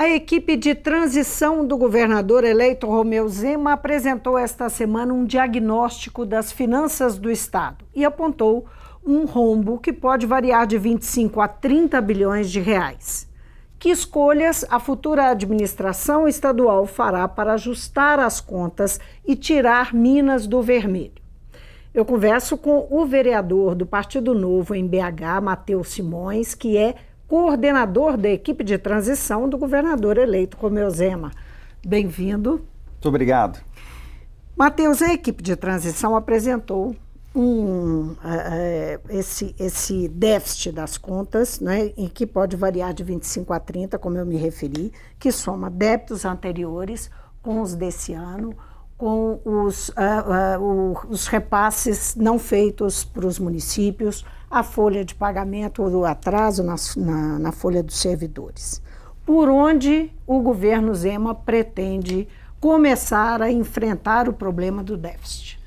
A equipe de transição do governador eleito Romeu Zema apresentou esta semana um diagnóstico das finanças do Estado e apontou um rombo que pode variar de 25 a 30 bilhões de reais. Que escolhas a futura administração estadual fará para ajustar as contas e tirar Minas do vermelho? Eu converso com o vereador do Partido Novo em BH, Matheus Simões, que é coordenador da equipe de transição do governador eleito Romeu Zema. Bem-vindo. Muito obrigado. Matheus, a equipe de transição apresentou esse déficit das contas, né, em que pode variar de 25 a 30, como eu me referi, que soma débitos anteriores com os desse ano, com os repasses não feitos para os municípios, a folha de pagamento ou do atraso na folha dos servidores. Por onde o governo Zema pretende começar a enfrentar o problema do déficit?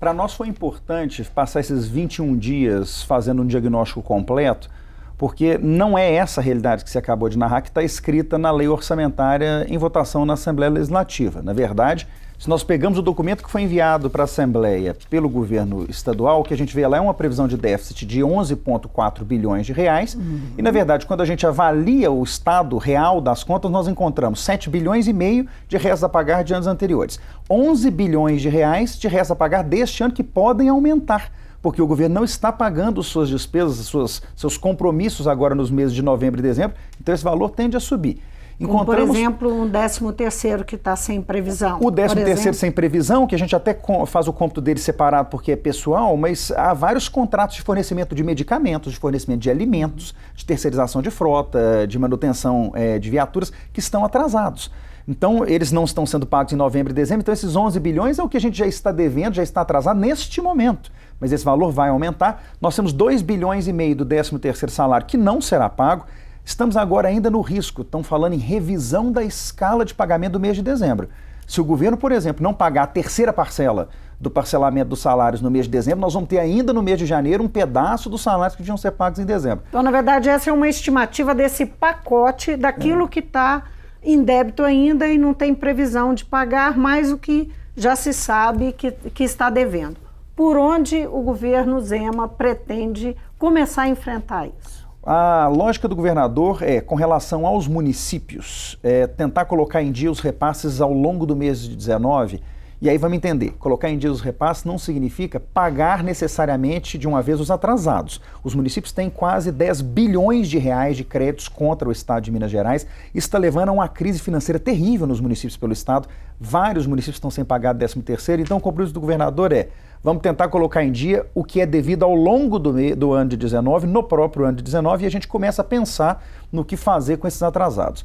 Para nós foi importante passar esses 21 dias fazendo um diagnóstico completo, porque não é essa realidade que você acabou de narrar que está escrita na lei orçamentária em votação na Assembleia Legislativa. Na verdade, se nós pegamos o documento que foi enviado para a Assembleia pelo governo estadual, o que a gente vê lá é uma previsão de déficit de 11,4 bilhões de reais. E, na verdade, quando a gente avalia o estado real das contas, nós encontramos 7 bilhões e meio de restos a pagar de anos anteriores. 11 bilhões de reais de restos a pagar deste ano que podem aumentar, porque o governo não está pagando suas despesas, seus compromissos agora nos meses de novembro e dezembro, então esse valor tende a subir. Como, por exemplo, um 13º que está sem previsão. O 13º sem previsão, que a gente até faz o cômputo dele separado porque é pessoal, mas há vários contratos de fornecimento de medicamentos, de fornecimento de alimentos, de terceirização de frota, de manutenção de viaturas, que estão atrasados. Então, eles não estão sendo pagos em novembro e dezembro, então esses 11 bilhões é o que a gente já está devendo, já está atrasado neste momento. Mas esse valor vai aumentar. Nós temos 2 bilhões e meio do 13º salário que não será pago. Estamos agora ainda no risco, estão falando em revisão da escala de pagamento do mês de dezembro. Se o governo, por exemplo, não pagar a terceira parcela do parcelamento dos salários no mês de dezembro, nós vamos ter ainda no mês de janeiro um pedaço dos salários que deviam ser pagos em dezembro. Então, na verdade, essa é uma estimativa desse pacote, daquilo que está em débito ainda e não tem previsão de pagar mais o que já se sabe que está devendo. Por onde o governo Zema pretende começar a enfrentar isso? A lógica do governador é, com relação aos municípios, tentar colocar em dia os repasses ao longo do mês de 19, e aí vamos entender, colocar em dia os repasses não significa pagar necessariamente de uma vez os atrasados. Os municípios têm quase 10 bilhões de reais de créditos contra o Estado de Minas Gerais. Isso está levando a uma crise financeira terrível nos municípios pelo Estado. Vários municípios estão sem pagar 13º, então o compromisso do governador é: vamos tentar colocar em dia o que é devido ao longo do ano de 19, no próprio ano de 19, e a gente começa a pensar no que fazer com esses atrasados.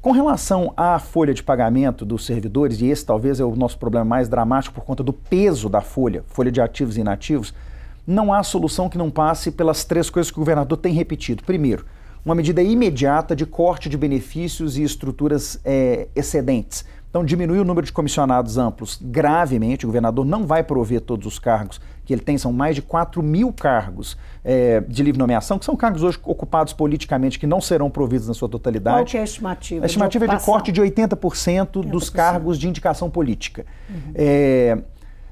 Com relação à folha de pagamento dos servidores, e esse talvez é o nosso problema mais dramático por conta do peso da folha de ativos e inativos, não há solução que não passe pelas 3 coisas que o governador tem repetido. Primeiro, uma medida imediata de corte de benefícios e estruturas excedentes. Então, diminuir o número de comissionados amplos gravemente. O governador não vai prover todos os cargos que ele tem, são mais de 4 mil cargos de livre nomeação, que são cargos hoje ocupados politicamente, que não serão providos na sua totalidade. Qual que é a estimativa? A estimativa é de corte de 80% dos cargos de indicação política.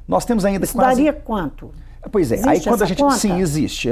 Nós temos ainda Isso daria quanto? Pois é, existe aí quando a gente... conta? Sim, existe.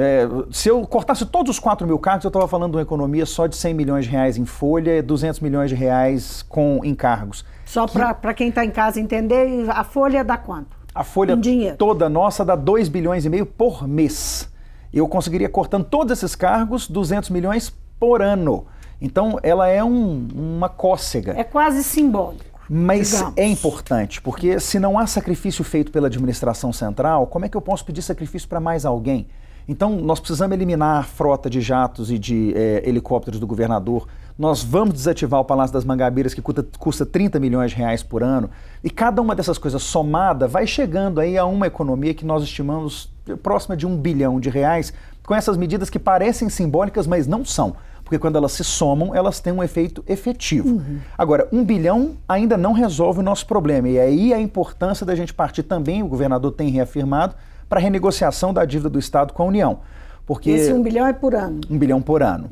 Se eu cortasse todos os 4 mil cargos, eu estava falando de uma economia só de 100 milhões de reais em folha e 200 milhões de reais com encargos. Só para quem está em casa entender, a folha dá quanto? A folha toda nossa dá 2 bilhões e meio por mês. Eu conseguiria, cortando todos esses cargos, 200 milhões por ano. Então, ela é uma cócega. É quase simbólico. Mas digamos. É importante, porque se não há sacrifício feito pela administração central, como é que eu posso pedir sacrifício para mais alguém? Então, nós precisamos eliminar a frota de jatos e de helicópteros do governador. Nós vamos desativar o Palácio das Mangabeiras, que custa 30 milhões de reais por ano. E cada uma dessas coisas somada vai chegando aí a uma economia que nós estimamos próxima de 1 bilhão de reais, com essas medidas que parecem simbólicas, mas não são. Porque quando elas se somam, elas têm um efeito efetivo. Agora, 1 bilhão ainda não resolve o nosso problema. E aí a importância da gente partir também, o governador tem reafirmado, para a renegociação da dívida do Estado com a União. Porque esse 1 bilhão é por ano? 1 bilhão por ano.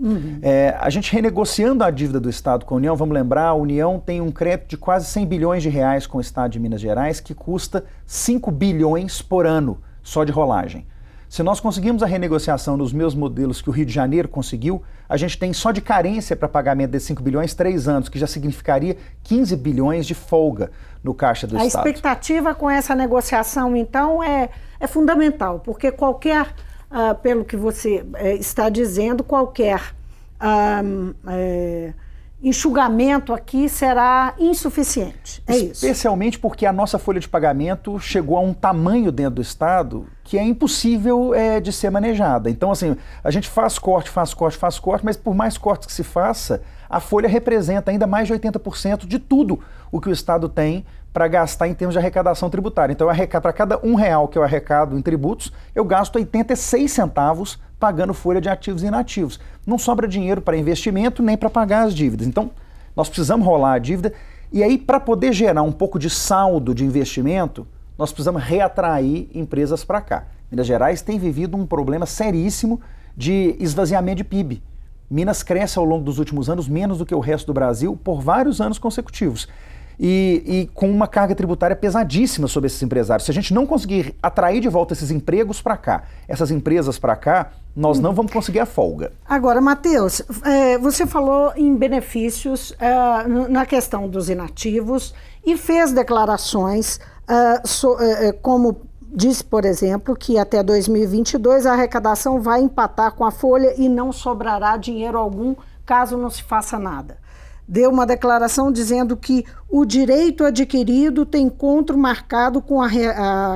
A gente renegociando a dívida do Estado com a União, vamos lembrar, a União tem um crédito de quase 100 bilhões de reais com o Estado de Minas Gerais, que custa 5 bilhões por ano só de rolagem. Se nós conseguirmos a renegociação nos mesmos modelos que o Rio de Janeiro conseguiu, a gente tem só de carência para pagamento desses 5 bilhões 3 anos, que já significaria 15 bilhões de folga no caixa do Estado. A expectativa com essa negociação, então, é fundamental, porque qualquer, pelo que você está dizendo, qualquer enxugamento aqui será insuficiente. É isso. Especialmente porque a nossa folha de pagamento chegou a um tamanho dentro do Estado que é impossível de ser manejada. Então, assim, a gente faz corte, mas por mais cortes que se faça, a folha representa ainda mais de 80% de tudo o que o Estado tem para gastar em termos de arrecadação tributária. Então, para cada R$1 que eu arrecado em tributos, eu gasto 86 centavos pagando folha de ativos e inativos. Não sobra dinheiro para investimento nem para pagar as dívidas. Então, nós precisamos rolar a dívida e aí, para poder gerar um pouco de saldo de investimento, nós precisamos reatrair empresas para cá. Minas Gerais tem vivido um problema seríssimo de esvaziamento de PIB. Minas cresce ao longo dos últimos anos menos do que o resto do Brasil por vários anos consecutivos. E com uma carga tributária pesadíssima sobre esses empresários. Se a gente não conseguir atrair de volta esses empregos para cá, essas empresas para cá, nós não vamos conseguir a folga. Agora, Matheus, você falou em benefícios na questão dos inativos e fez declarações como disse, por exemplo, que até 2022 a arrecadação vai empatar com a folha e não sobrará dinheiro algum caso não se faça nada. Deu uma declaração dizendo que o direito adquirido tem encontro marcado com a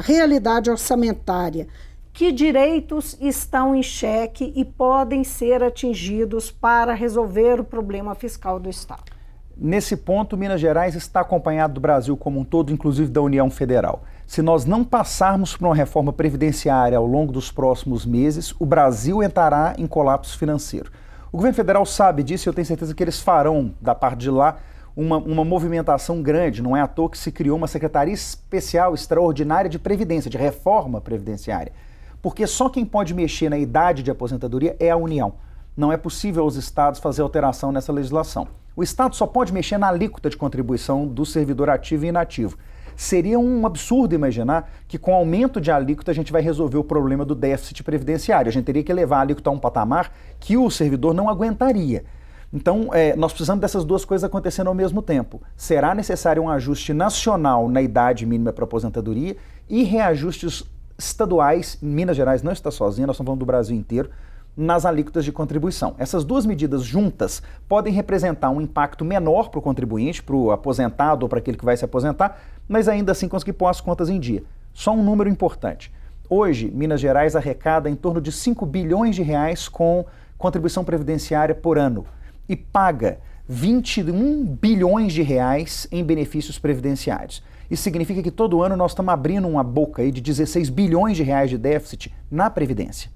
realidade orçamentária. Que direitos estão em xeque e podem ser atingidos para resolver o problema fiscal do Estado? Nesse ponto, Minas Gerais está acompanhado do Brasil como um todo, inclusive da União Federal. Se nós não passarmos por uma reforma previdenciária ao longo dos próximos meses, o Brasil entrará em colapso financeiro. O governo federal sabe disso e eu tenho certeza que eles farão, da parte de lá, uma movimentação grande. Não é à toa que se criou uma secretaria especial, extraordinária de previdência, de reforma previdenciária. Porque só quem pode mexer na idade de aposentadoria é a União. Não é possível aos estados fazer alteração nessa legislação. O Estado só pode mexer na alíquota de contribuição do servidor ativo e inativo. Seria um absurdo imaginar que com aumento de alíquota a gente vai resolver o problema do déficit previdenciário. A gente teria que levar a alíquota a um patamar que o servidor não aguentaria. Então, nós precisamos dessas duas coisas acontecendo ao mesmo tempo. Será necessário um ajuste nacional na idade mínima para aposentadoria e reajustes estaduais. Minas Gerais não está sozinha, nós estamos falando do Brasil inteiro, nas alíquotas de contribuição. Essas duas medidas juntas podem representar um impacto menor para o contribuinte, para o aposentado ou para aquele que vai se aposentar, mas ainda assim conseguir pôr as contas em dia. Só um número importante. Hoje, Minas Gerais arrecada em torno de 5 bilhões de reais com contribuição previdenciária por ano e paga 21 bilhões de reais em benefícios previdenciários. Isso significa que todo ano nós estamos abrindo uma boca aí de 16 bilhões de reais de déficit na Previdência.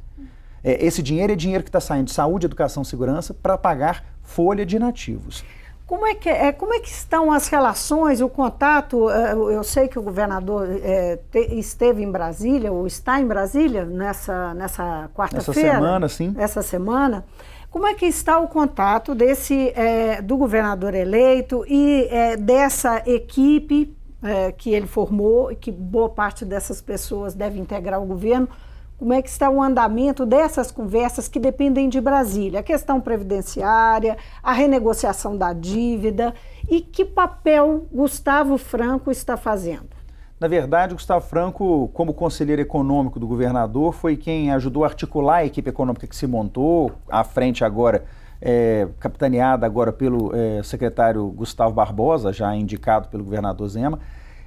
Esse dinheiro é dinheiro que está saindo de saúde, educação e segurança para pagar folha de inativos. Como é que estão as relações, o contato? Eu sei que o governador esteve em Brasília, ou está em Brasília nessa quarta-feira. Essa semana, sim. Essa semana. Como é que está o contato do governador eleito e dessa equipe que ele formou, e que boa parte dessas pessoas deve integrar o governo? Como é que está o andamento dessas conversas que dependem de Brasília? A questão previdenciária, a renegociação da dívida e que papel Gustavo Franco está fazendo? Na verdade, o Gustavo Franco, como conselheiro econômico do governador, foi quem ajudou a articular a equipe econômica que se montou, à frente agora, capitaneada agora pelo secretário Gustavo Barbosa, já indicado pelo governador Zema.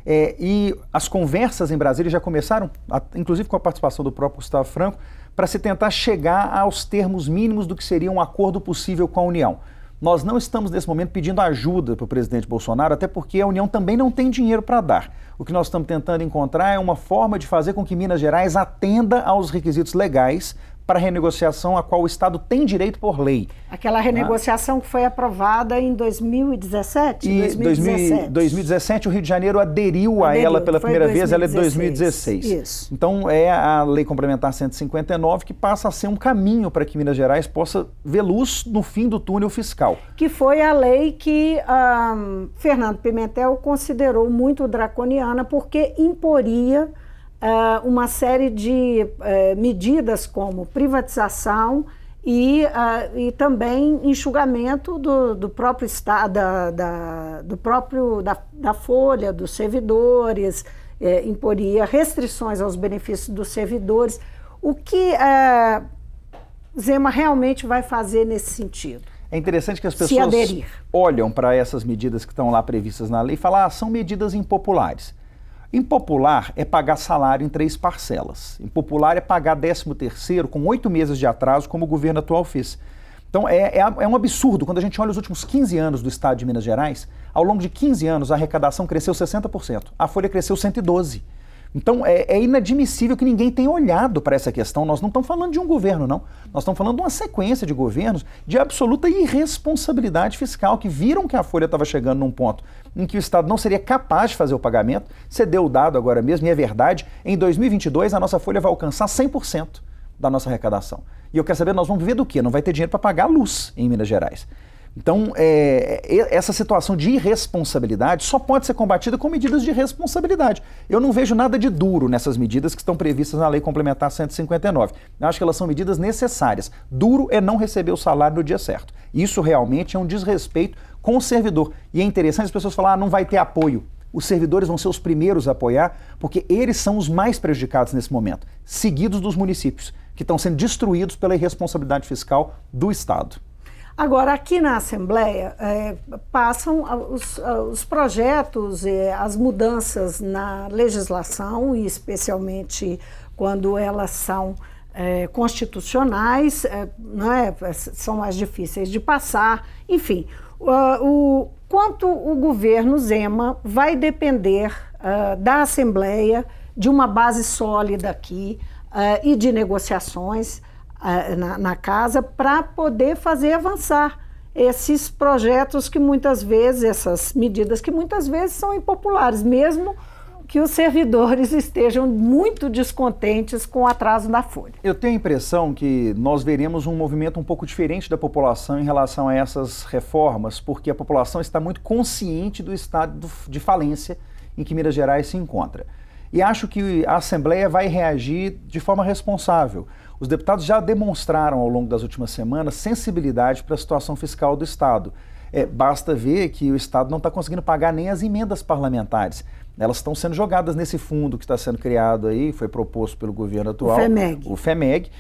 E as conversas em Brasília já começaram, inclusive com a participação do próprio Gustavo Franco, para se tentar chegar aos termos mínimos do que seria um acordo possível com a União. Nós não estamos, nesse momento, pedindo ajuda para o presidente Bolsonaro, até porque a União também não tem dinheiro para dar. O que nós estamos tentando encontrar é uma forma de fazer com que Minas Gerais atenda aos requisitos legais para renegociação a qual o Estado tem direito por lei. Aquela renegociação que foi aprovada em 2017? E 2017 o Rio de Janeiro aderiu a ela pela primeira vez, ela é de 2016. Isso. Então é a Lei Complementar 159 que passa a ser um caminho para que Minas Gerais possa ver luz no fim do túnel fiscal. Que foi a lei que Fernando Pimentel considerou muito draconiana porque imporia uma série de medidas como privatização e também enxugamento do próprio Estado, da folha, dos servidores, imporia restrições aos benefícios dos servidores. O que Zema realmente vai fazer nesse sentido? É interessante que as pessoas olham para essas medidas que estão lá previstas na lei e falam, são medidas impopulares. Impopular é pagar salário em 3 parcelas. Impopular é pagar 13º com 8 meses de atraso, como o governo atual fez. Então é um absurdo. Quando a gente olha os últimos 15 anos do Estado de Minas Gerais, ao longo de 15 anos a arrecadação cresceu 60%, a folha cresceu 112%. Então é inadmissível que ninguém tenha olhado para essa questão. Nós não estamos falando de um governo, não. Nós estamos falando de uma sequência de governos de absoluta irresponsabilidade fiscal, que viram que a folha estava chegando num ponto em que o Estado não seria capaz de fazer o pagamento. Você deu o dado agora mesmo, e é verdade, em 2022 a nossa folha vai alcançar 100% da nossa arrecadação. E eu quero saber, nós vamos viver do quê? Não vai ter dinheiro para pagar a luz em Minas Gerais. Então, essa situação de irresponsabilidade só pode ser combatida com medidas de responsabilidade. Eu não vejo nada de duro nessas medidas que estão previstas na Lei Complementar 159. Eu acho que elas são medidas necessárias. Duro é não receber o salário no dia certo. Isso realmente é um desrespeito com o servidor. E é interessante as pessoas falarem, não vai ter apoio. Os servidores vão ser os primeiros a apoiar, porque eles são os mais prejudicados nesse momento, seguidos dos municípios, que estão sendo destruídos pela irresponsabilidade fiscal do Estado. Agora, aqui na Assembleia, passam os projetos, as mudanças na legislação, e especialmente quando elas são constitucionais, são mais difíceis de passar. Enfim, quanto o governo Zema vai depender da Assembleia, de uma base sólida aqui e de negociações na casa para poder fazer avançar esses projetos que muitas vezes, essas medidas que muitas vezes são impopulares, mesmo que os servidores estejam muito descontentes com o atraso da folha. Eu tenho a impressão que nós veremos um movimento um pouco diferente da população em relação a essas reformas, porque a população está muito consciente do estado de falência em que Minas Gerais se encontra. E acho que a Assembleia vai reagir de forma responsável. Os deputados já demonstraram ao longo das últimas semanas sensibilidade para a situação fiscal do Estado. Basta ver que o Estado não está conseguindo pagar nem as emendas parlamentares. Elas estão sendo jogadas nesse fundo que está sendo criado aí, foi proposto pelo governo atual, o FEMEG,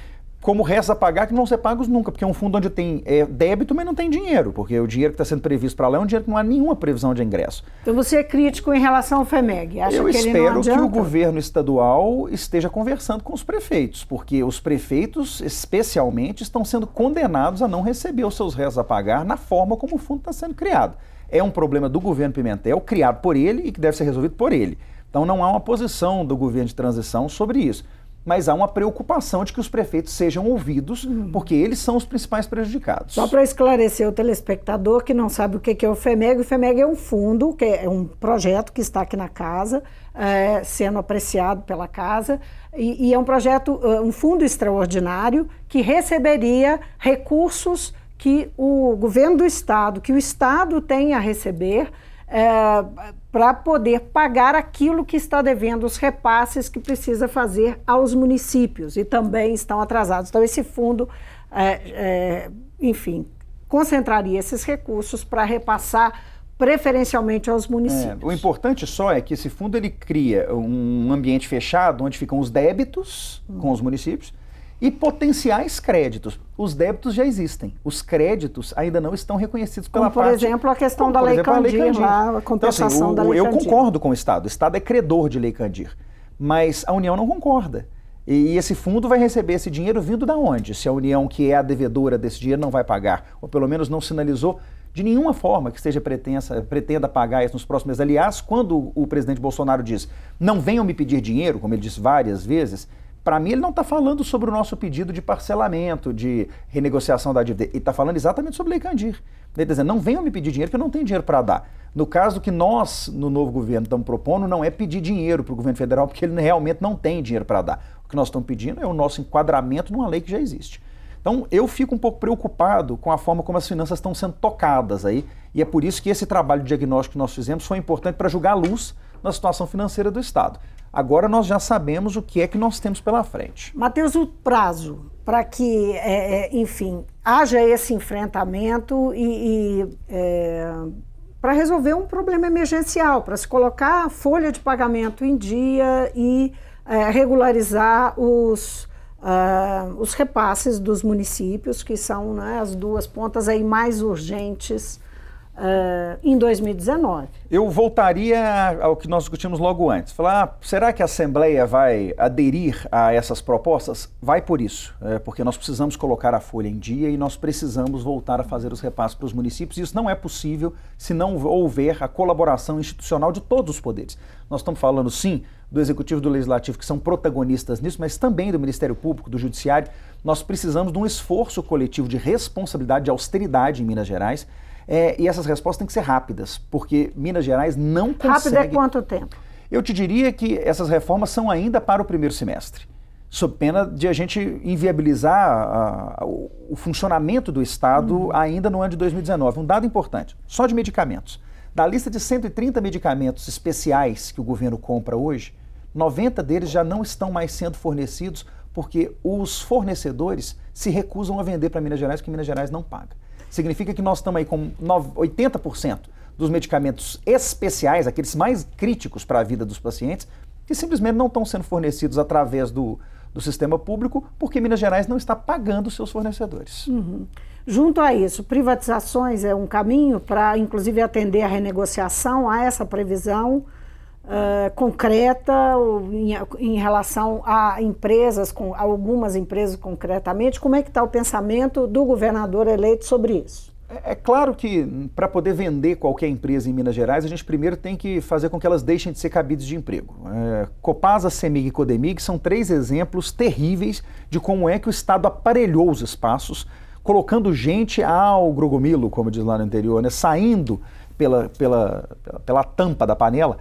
como restos a pagar que não vão ser pagos nunca, porque é um fundo onde tem débito, mas não tem dinheiro, porque o dinheiro que está sendo previsto para lá é um dinheiro que não há nenhuma previsão de ingresso. Então você é crítico em relação ao FEMEG? Eu espero que o governo estadual esteja conversando com os prefeitos, porque os prefeitos, especialmente, estão sendo condenados a não receber os seus restos a pagar na forma como o fundo está sendo criado. É um problema do governo Pimentel, criado por ele e que deve ser resolvido por ele. Então não há uma posição do governo de transição sobre isso. Mas há uma preocupação de que os prefeitos sejam ouvidos, porque eles são os principais prejudicados. Só para esclarecer o telespectador que não sabe o que é o FEMEG é um fundo, que é um projeto que está aqui na casa, sendo apreciado pela casa, e é um projeto, um fundo extraordinário que receberia recursos que o governo do Estado, que o Estado tem a receber, para poder pagar aquilo que está devendo, os repasses que precisa fazer aos municípios e também estão atrasados. Então esse fundo, enfim, concentraria esses recursos para repassar preferencialmente aos municípios. O importante só é que esse fundo ele cria um ambiente fechado onde ficam os débitos com os municípios e potenciais créditos. Os débitos já existem, os créditos ainda não estão reconhecidos pela parte... Por exemplo, a questão da Lei Candir, a compensação da Lei Candir. Eu concordo com o Estado é credor de Lei Candir, mas a União não concorda. E esse fundo vai receber esse dinheiro vindo da onde? Se a União, que é a devedora desse dinheiro, não vai pagar, ou pelo menos não sinalizou de nenhuma forma que esteja pretenda pagar isso nos próximos meses. Aliás, quando o presidente Bolsonaro diz, não venham me pedir dinheiro, como ele disse várias vezes, para mim, ele não está falando sobre o nosso pedido de parcelamento, de renegociação da dívida. Ele está falando exatamente sobre Lei Candir. Ele está dizendo, não venham me pedir dinheiro que eu não tenho dinheiro para dar. No caso que nós, no novo governo, estamos propondo, não é pedir dinheiro para o governo federal, porque ele realmente não tem dinheiro para dar. O que nós estamos pedindo é o nosso enquadramento numa lei que já existe. Então, eu fico um pouco preocupado com a forma como as finanças estão sendo tocadas aí, e é por isso que esse trabalho de diagnóstico que nós fizemos foi importante para jogar luz na situação financeira do Estado. Agora nós já sabemos o que é que nós temos pela frente. Matheus, o prazo para que, enfim, haja esse enfrentamento para resolver um problema emergencial, para se colocar a folha de pagamento em dia e regularizar os repasses dos municípios, que são, né, as duas pontas aí mais urgentes em 2019. Eu voltaria ao que nós discutimos logo antes. Falar, será que a Assembleia vai aderir a essas propostas? Vai por isso, porque nós precisamos colocar a folha em dia e nós precisamos voltar a fazer os repasses para os municípios. Isso não é possível se não houver a colaboração institucional de todos os poderes. Nós estamos falando, sim, do Executivo e do Legislativo, que são protagonistas nisso, mas também do Ministério Público, do Judiciário. Nós precisamos de um esforço coletivo de responsabilidade, de austeridade em Minas Gerais. E essas respostas têm que ser rápidas, porque Minas Gerais não consegue... Rápido é quanto tempo? Eu te diria que essas reformas são ainda para o primeiro semestre, sob pena de a gente inviabilizar o funcionamento do Estado ainda no ano de 2019. Um dado importante, só de medicamentos. Da lista de 130 medicamentos especiais que o governo compra hoje, 90 deles já não estão mais sendo fornecidos porque os fornecedores se recusam a vender para Minas Gerais, porque Minas Gerais não paga. Significa que nós estamos aí com 80% dos medicamentos especiais, aqueles mais críticos para a vida dos pacientes, que simplesmente não estão sendo fornecidos através do sistema público, porque Minas Gerais não está pagando os seus fornecedores. Uhum. Junto a isso, privatizações é um caminho para, inclusive, atender a renegociação, há essa previsão concreta em relação a empresas, a algumas empresas concretamente. Como é que está o pensamento do governador eleito sobre isso? É claro que para poder vender qualquer empresa em Minas Gerais, a gente primeiro tem que fazer com que elas deixem de ser cabides de emprego. Copasa, CEMIG e Codemig são 3 exemplos terríveis de como é que o Estado aparelhou os espaços, colocando gente ao grogomilo, como diz lá no interior, né, saindo pela tampa da panela.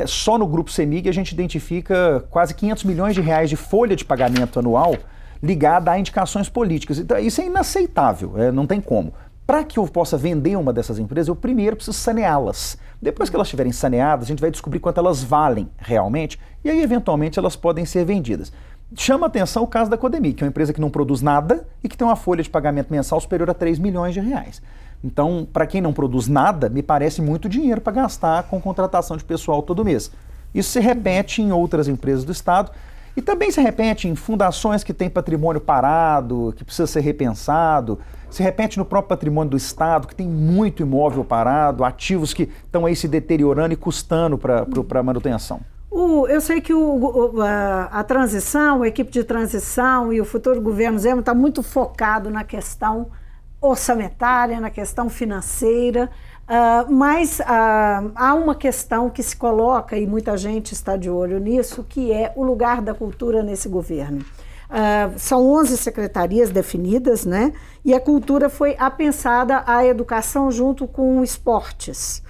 Só no Grupo CEMIG a gente identifica quase 500 milhões de reais de folha de pagamento anual ligada a indicações políticas. Então, isso é inaceitável, não tem como. Para que eu possa vender uma dessas empresas, eu primeiro preciso saneá-las. Depois que elas estiverem saneadas, a gente vai descobrir quanto elas valem realmente e aí, eventualmente, elas podem ser vendidas. Chama atenção o caso da Codemig, que é uma empresa que não produz nada e que tem uma folha de pagamento mensal superior a 3 milhões de reais. Então, para quem não produz nada, me parece muito dinheiro para gastar com contratação de pessoal todo mês. Isso se repete em outras empresas do Estado e também se repete em fundações que têm patrimônio parado, que precisa ser repensado, se repete no próprio patrimônio do Estado, que tem muito imóvel parado, ativos que estão aí se deteriorando e custando para a manutenção. Eu sei que a transição, a equipe de transição e o futuro governo Zema está muito focado na questão orçamentária, na questão financeira, mas há uma questão que se coloca, e muita gente está de olho nisso, que é o lugar da cultura nesse governo. São 11 secretarias definidas, né? E a cultura foi apensada à educação junto com esportes.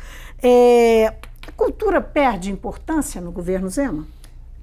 A cultura perde importância no governo Zema?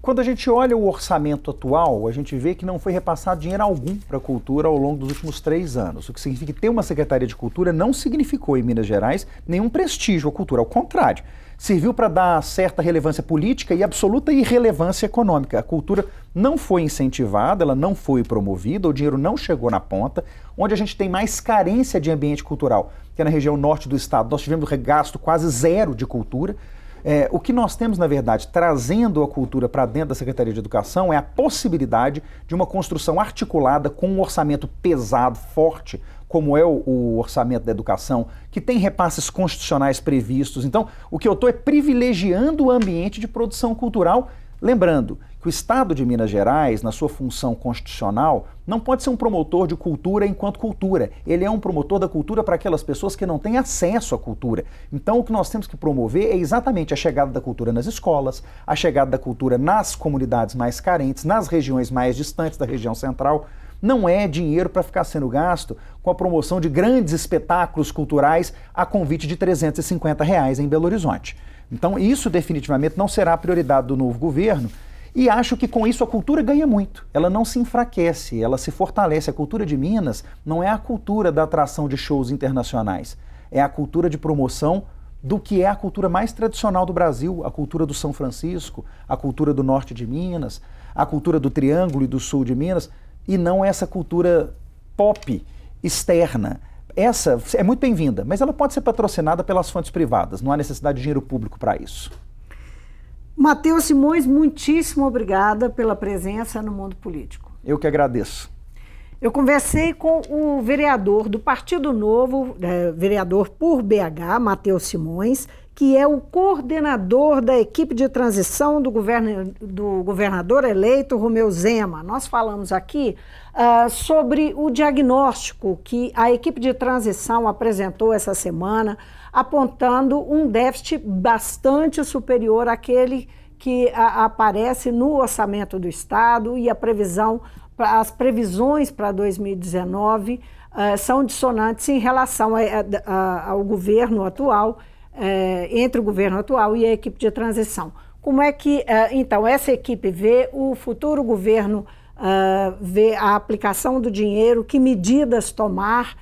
Quando a gente olha o orçamento atual, a gente vê que não foi repassado dinheiro algum para a cultura ao longo dos últimos 3 anos. O que significa que ter uma Secretaria de Cultura não significou em Minas Gerais nenhum prestígio à cultura. Ao contrário, serviu para dar certa relevância política e absoluta irrelevância econômica. A cultura não foi incentivada, ela não foi promovida, o dinheiro não chegou na ponta. Onde a gente tem mais carência de ambiente cultural, que é na região norte do estado, nós tivemos gasto quase zero de cultura. O que nós temos, na verdade, trazendo a cultura para dentro da Secretaria de Educação é a possibilidade de uma construção articulada com um orçamento pesado, forte, como é o orçamento da educação, que tem repasses constitucionais previstos. Então, o que eu estou é privilegiando o ambiente de produção cultural Lembrando que o Estado de Minas Gerais, na sua função constitucional, não pode ser um promotor de cultura enquanto cultura. Ele é um promotor da cultura para aquelas pessoas que não têm acesso à cultura. Então, o que nós temos que promover é exatamente a chegada da cultura nas escolas, a chegada da cultura nas comunidades mais carentes, nas regiões mais distantes da região central. Não é dinheiro para ficar sendo gasto com a promoção de grandes espetáculos culturais a convite de R$350 em Belo Horizonte. Então, isso definitivamente não será a prioridade do novo governo. E acho que com isso a cultura ganha muito. Ela não se enfraquece, ela se fortalece. A cultura de Minas não é a cultura da atração de shows internacionais. É a cultura de promoção do que é a cultura mais tradicional do Brasil, a cultura do São Francisco, a cultura do norte de Minas, a cultura do Triângulo e do sul de Minas, e não essa cultura pop externa. Essa é muito bem-vinda, mas ela pode ser patrocinada pelas fontes privadas. Não há necessidade de dinheiro público para isso. Matheus Simões, muitíssimo obrigada pela presença no Mundo Político. Eu que agradeço. Eu conversei com o vereador do Partido Novo, vereador por BH, Matheus Simões, que é o coordenador da equipe de transição do governador eleito Romeu Zema. Nós falamos aqui sobre o diagnóstico que a equipe de transição apresentou essa semana, apontando um déficit bastante superior àquele que aparece no orçamento do Estado, e as previsões para 2019 são dissonantes em relação ao governo atual, entre o governo atual e a equipe de transição. Como é que, então, essa equipe vê o futuro governo, vê a aplicação do dinheiro, que medidas tomar,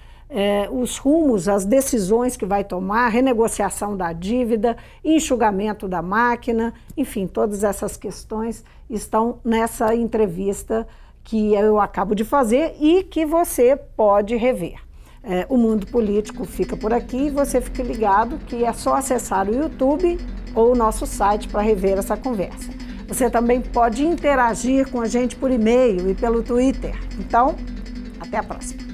os rumos, as decisões que vai tomar, renegociação da dívida, enxugamento da máquina, enfim, todas essas questões estão nessa entrevista que eu acabo de fazer e que você pode rever. O Mundo Político fica por aqui, você fica ligado que é só acessar o YouTube ou o nosso site para rever essa conversa. Você também pode interagir com a gente por e-mail e pelo Twitter. Então, até a próxima.